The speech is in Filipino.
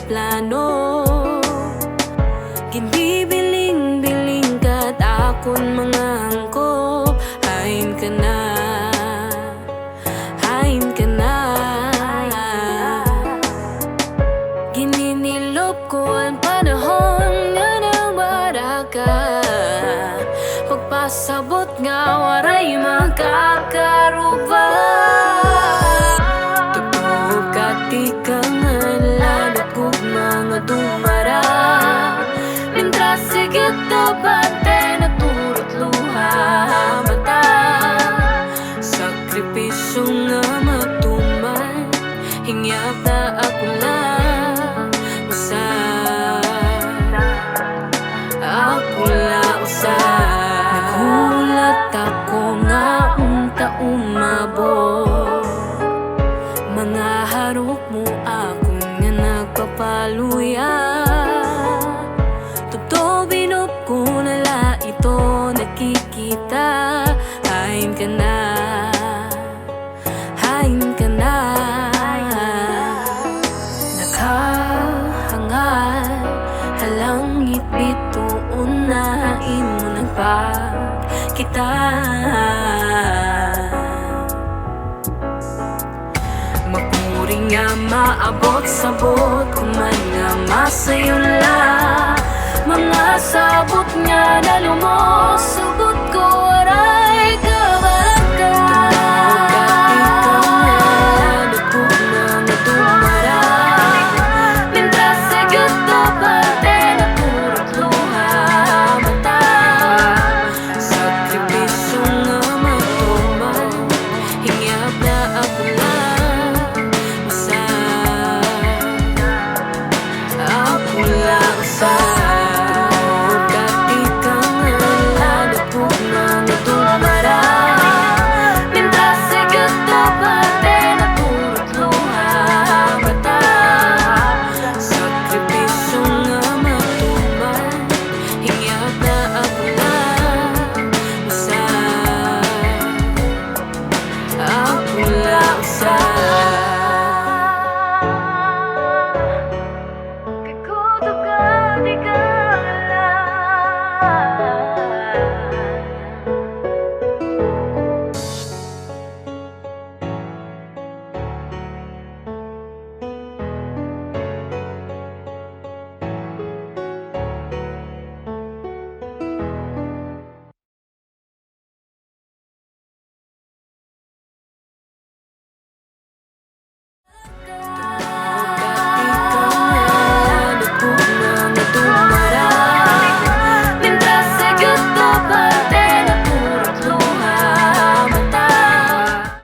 plano. Ginibiling-biling ka't akon mga angkop. Hain ka na, hain ka na. Gininilop ko ang panahon nga nawara ka. Pagpasabot nga waray makakaruba. Tugtog ka di ka nga lanot kong mga dumara. Mientras sige to bate naturot luha mata. Sakripisyo nga matuman, hingyap na ako lang usa. Ako lang usa. Nagulat ako nga unta umabot. Mga harap mo ako nga nagpapaluya. Tugtog binup ko nala ito nakikita. Hain ka na, hain ka na. Nakahangal halangit bituon na hain mo nagpakita. Magpuri nga maabot-sabot kuman nga masayula. Mga sabot nga na lumos sugot